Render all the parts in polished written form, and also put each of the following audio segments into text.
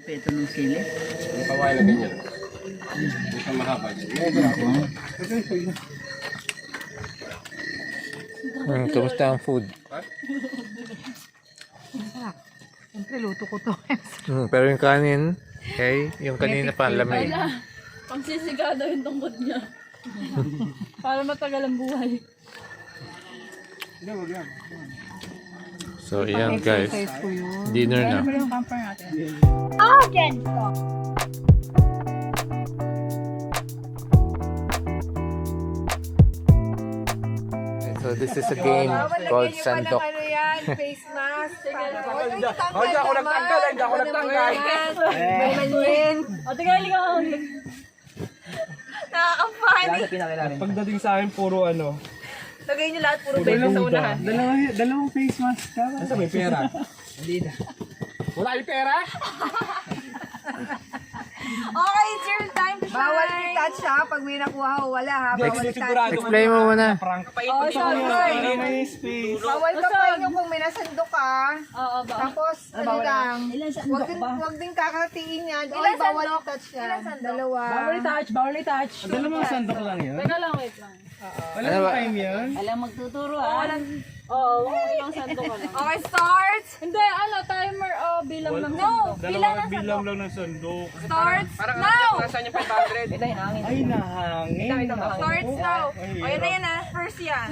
Peto ng sili. Ang kawain na ganyan. Hindi siya mahaba. Kamusta ang food? Siyempre, luto ko to. Pero yung kanin, okay? Yung kanina pa, lamay. Pang sisigado yung tungkod niya. Para matagal ang buhay. So, ayan guys. Dinner na. Ano yung camper natin? Arghentrock. So, this is a game called Sandok. Ano yan? Face mask. Hindi ako nagtanggal, hindi ako nagtanggal. O, tigaling ako. Nakaka-funny. Pagdating sa akin, puro ano. Lagay niyo lahat puro face sa unahan. Dalawang face mask ka. Nasa may pera? Hindi na. Wala yung pera? Okay, it's your time to shine. Bawal i-touch ha. Pag may nakuha ho, wala ha. Bawal i-touch. Explain mo muna. Oh, sorry. Bawal ka pa inyo kung may nasandok ka. Oo, ba? Tapos, ano lang. Huwag din kakatiin yan. Oy, bawal i-touch yan. Dalawa. Bawal i-touch, bawal i-touch. Dalawang sandok lang yun. Teka lang, wait lang. Wala yung time yun. Alam, magtuturo ha. Oo, ilang sando ka lang. Okay, start. Hindi, timer, bilang lang. No, Bilang lang ng sandok. Start now. Nasaan yung 500? Ay, nahangin. Start now. O, yan na yan ha. First yan.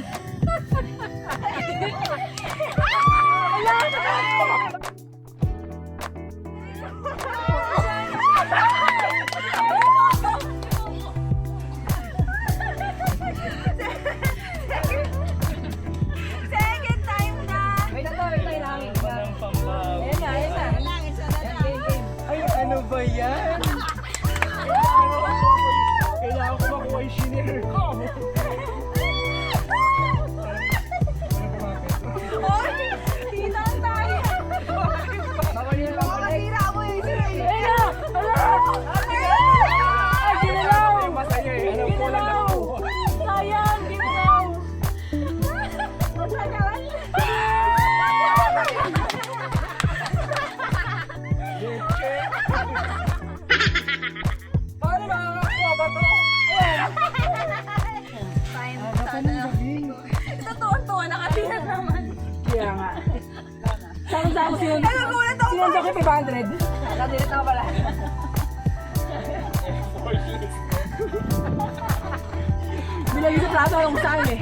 Second time na. Wait lang, hangin. Ayan na. Ay, ano ba yan? Kailangan ko makuha yung shinare ko. Oy, tinang tayo. Makakasira mo yung sa'yo. Ay, ginalaw! Masaya eh. Alam ko lang nakuha. Sayang, ginalaw! Paano makakakuha ba to? Fine. Ito tuwan-tuwa, nakatihan naman. Kaya nga. Sama-sama silang Nagugulat ako. Sinandok yung 500. Nadilit ako pala. Bilang yung sa plato yung sa akin eh.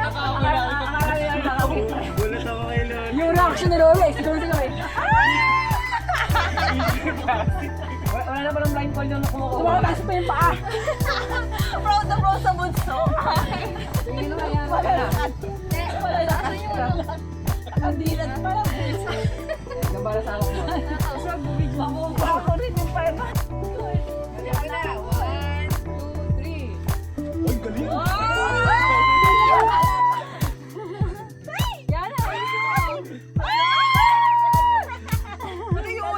Gulat ako kay Lolo. Yung reaction ni Lolo eh, siguro kami. Wala na palang blindfold yung kumukuha. Tumataas pa yung paa. Proud na proud sa bunso. Sino kaya? Wala na. Wala na. Ang dilat pa lang. Gambara sa ako. Sa bubig mo. Ako rin yung pera. Galing na. 1, 2, 3. Uy, galing. Yan na. Ano yun?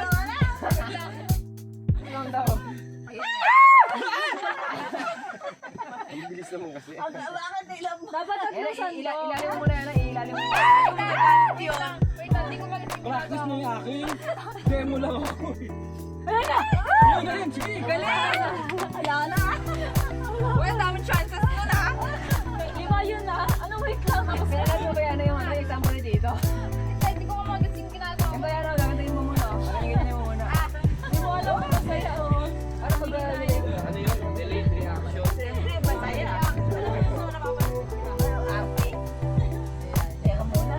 Ang bilis naman kasi. Dapat naglusan to. Ilalim mo na yan. Ilalim mo. Wait, hindi ko magaling. Practice mo yung akin. Demo lang ako eh. Ayan na! Ayun na yun, sige. Galing! Wala na. Uy, ang daming chances mo na. Iba yun na. Ano wait lang? Kailan mo ba yan yung example na dito? Hindi ko magaling ginagawa. Yung bayan ako, gagawin mo muna. Gagawin mo muna. Hindi mo alam kung masaya o. Ano ba ba? Ano yun? Delayed reaction. Siyempre, masaya. Teka muna.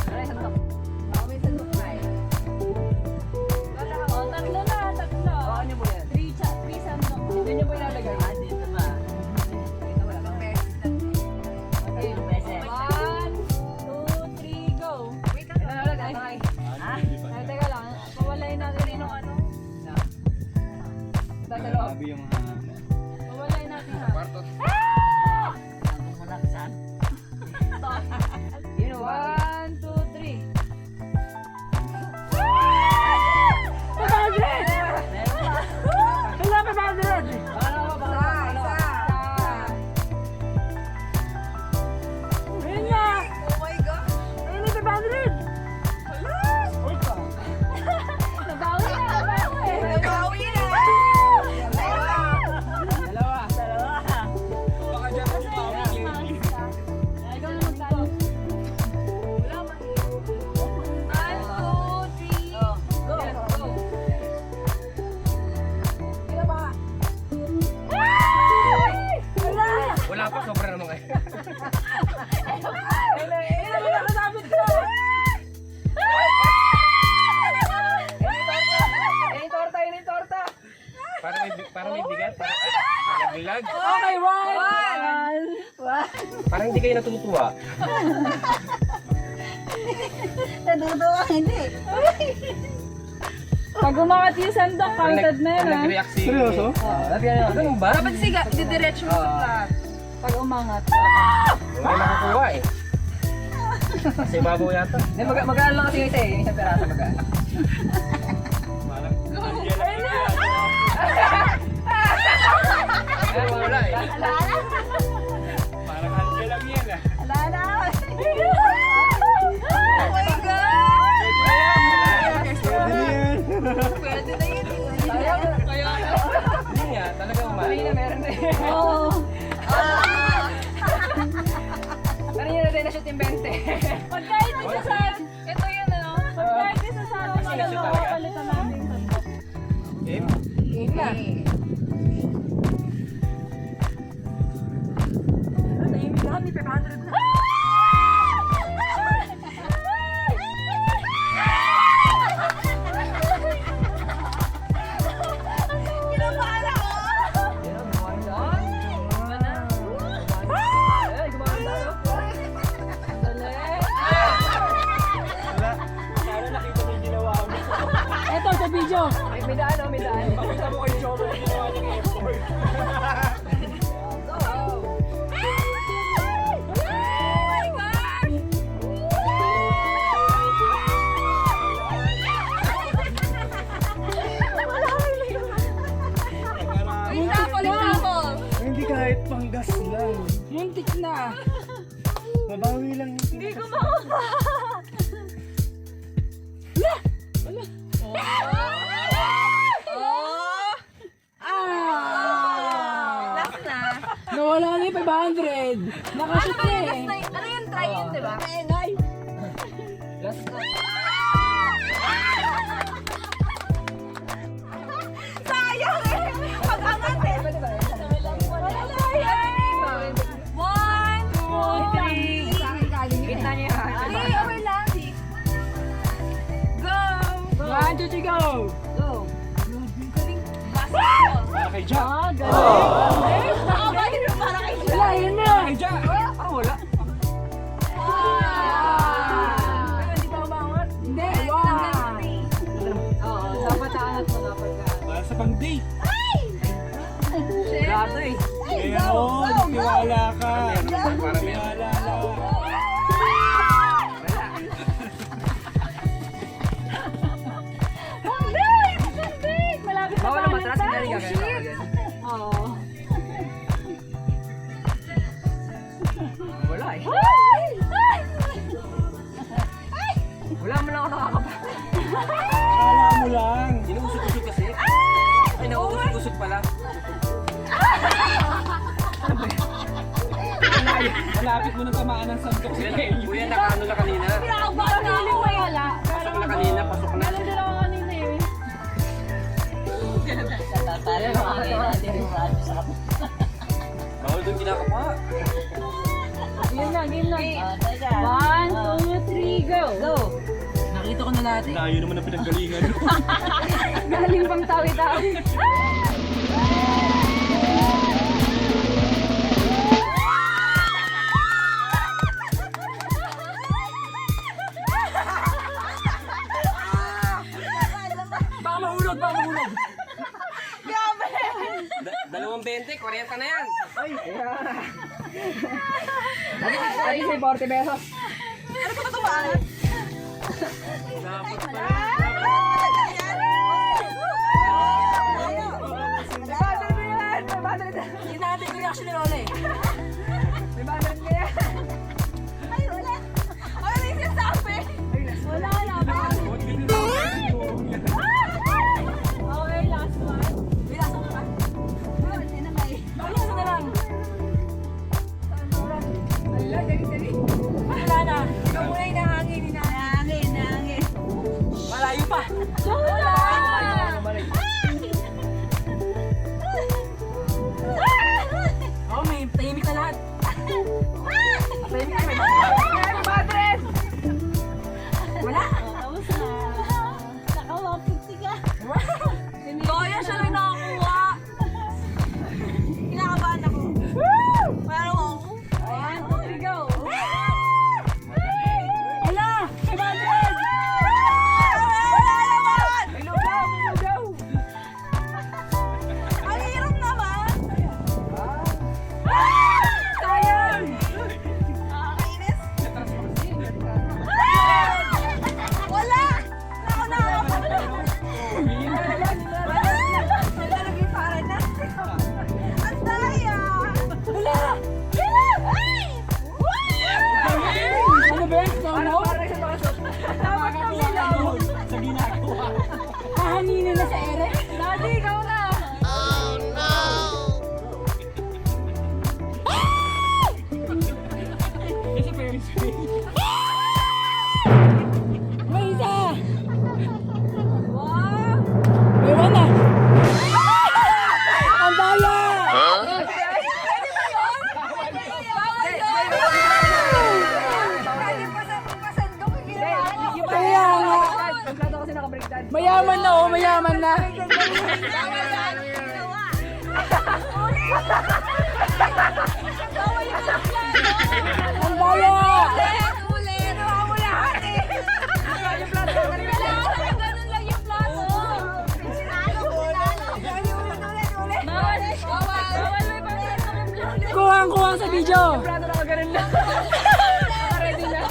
Aray, sandok. Baka may sandok na eh. O, tatlo na, tatlo. Ano mo yan? 3 sandok. Hindi niyo po ilalagay. Dito ba? Dito wala pang meses na. Okay, meses. 1, 2, 3, go. Wait, ano nalagay? Ay, teka lang. Pawalayin natin yung ano. Dadalo. Sabi yung Pawalayin natin ha. kwarto. You know what? 1, 2, 3. Wala pa 500! Ayun na! Oh my God! Ayun na 500! kayo natutuwa. Natutuwa, hindi. Pag umangat yung sandok, counted na yun, ha? Nag-react si... Seryoso? Ganun ba? Dapat siga, didiretso mo sa lahat. Pag umangat. May nakukuha eh. Kasi babaw yata. Mag-aano lang kasi yung isa eh. Yung isang peraso mag-aano. Ay, wala eh. Parang handle lang yan ah. Alala. Oh my God! Pwede na yun. Kaya Hindi nga, talagang umali. na meron na yun. Oo. Ano yun na din na-shoot yung 20? Pagka ito siya sa... Ito yun ano? Pagka ito sa sa... Palitan namin yung sandok. Game? Game na. May 500 na. Kinabahan ako. Ito sa video. May daan o, may daan. Pakita mo kay Joe kung ginawa niyang effort. Hindi kahit panggas lang. Muntik na. Mabawi lang yung Hindi ko makuha. Last na. Nawala na yung 500. Nakashoot na eh. Ano yun? Try yun, di ba? Last na. Sayang eh. Pag-angat eh. One, two, three. Gitna niya. Ay, okay lang. Go! 1, 2, 3, go! Go! Para kay Jack. Ah, galing. Nakabalik mo para kay Jack. Wala, yun na. Kay Jack. Ah, wala. Hindi pa umangat. Hindi. Oo, dapat aangat mo dapat ka. para sa pang-date. Lado eh. Meron, tiwala ka. Para may Tiwala lang. Malapit na Bawal pa. naman, tras na rin gagawin. Oo. Wala eh. Wala mo lang ako nakakapa. Kala mo lang. Inuusog-usog kasi. Ay, nauusog-usog pala. Malapit mo na tamaan ng sandok si Kayo. Kuya, nakaano na kanina. Pinakabahan na ako wala. Pasok na kanina, pasok na. Alam din ako kanina eh. Bawal doon kinakapa. Game na, game na. 1, 2, 3, go! Go! Nakita ko na lahat eh. Layo naman ang pinanggalingan. Galing pang tawi-tawi. Baka mahulog, baka mahulog. Grabe! 2.20, 40 na yan. Ay, Ay, say 40 pesos. Ano ka ba tumaan? dapat pala. Hindi natin yung reaction ni Lola eh. May banat ka yan. Ay, wala. Ano yung sinasabi? Wala na ba? Okay, last one. May lasa ka ba? Oo, hindi na may. Last na lang. Wala, dali. Wala na. Ikaw muna yung nahangin. Nahangin. Malayo pa. Wala! Oh, may tahimik na lahat. Tahimik na, may badres! Wala. Tapos na. Nakawapit ka. Kaya siya rin nakakuha. Kinakabahan ako. Parang ako. 1, 2, 3, go! Mayaman na oh, mayaman na. Ang daya! Ulit! Nawa mo lahat eh! Ganun lang yung plato. Kuhang-kuhang sa video. Plato na ganun lang. Ready na.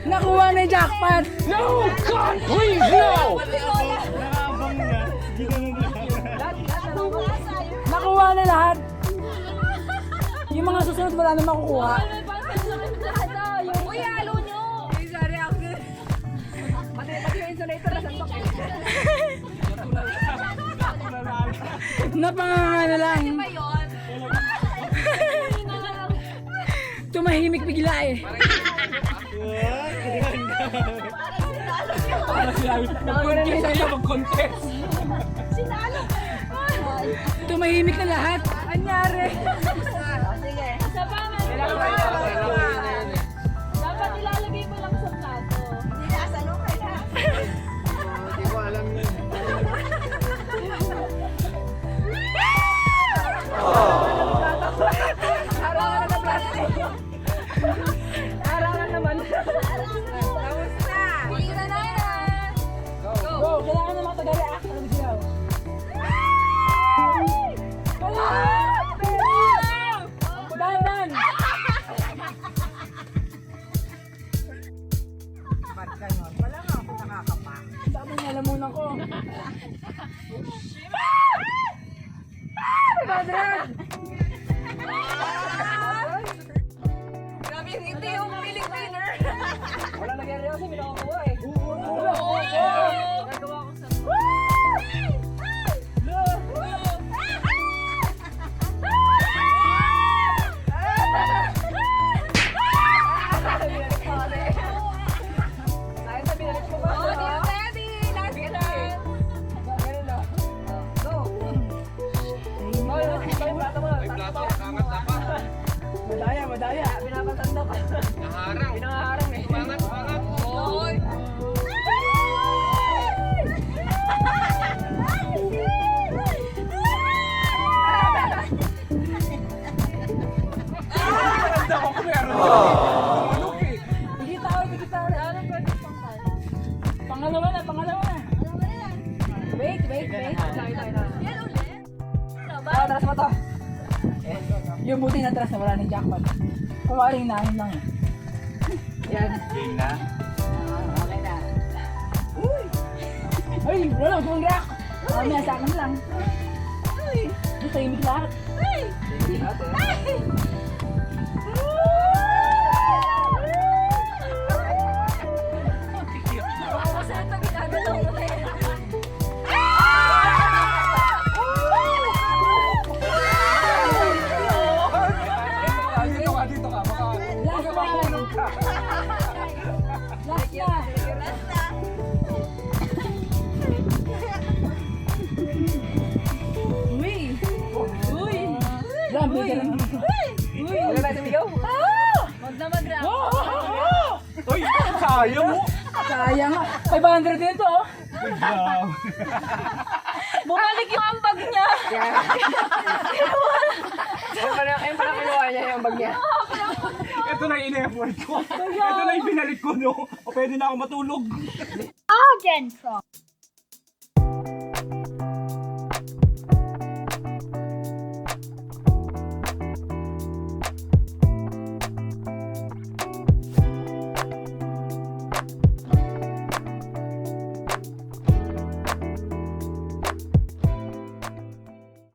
Nakuha na yung jackpot. No! God, please, no! Nakabang na. Hindi ka nung Nakuha na lahat. Yung mga susunod wala na makukuha. Uy, halo nyo! Sorry, ako din. Pati yung insulator na sandok. Napanganga na lang. Ba yun? Tumahimik bigla eh. Mag-contest siya, mag-contest. Tumahimik na lahat. Anyari? Sige. Dapat ilalagay mo lang sa plato. Hindi na, sano kayo na? Hindi ko alam yun. Araw na plastic. Araw na naman. Tapos na. Pira na yan. Go, kailangan ng mga taga-react. Ano gusto nyo? Dahan-dahan. Wala nga ako nakakapa. Sabi niya, lamunan ko. Grabe yung ngiti yung feeling winner. Wala nangyari kasi may nakakuha eh. Gagawa ko sa... Dahil sa binalik mo ba? Oh, team ready. Last chance. Ganun na. Go. Hoy, yung plato mo. Madaya, madaya. Pinapatanda ka. Naharang. Pinaharang eh. Umangat. Oy. Tanda ko kung meron. Manok eh. Hindi tawag, hindi tawag. Ano pwede pangalawa na, pangalawa na. Wait. Yan ulit. Ah, taas mo to. Yung buti na atras na wala ng jackpot. Kung aling namin lang eh. Yan. Game na. Okay na. Ay, wala, kung react. Mamaya sa akin lang. Ay, tahimik lahat. Sige natin. Ako sa ito ginagalaw mo na yan. Dito ka. Baka Last na. Last na. Uy. Uy. Grabe ka lang. Uy. Wala na tumigaw. Huwag na mag-rap. Uy, sayang mo. Sayang nga. 500 din ito oh. Good job. Bumalik yung ambag niya. Ayun pala kinuha niya yung bag niya. Ito na yung in-effort ko. Ito na yung binalik ko, no? O pwede na ako matulog. Arghentrock.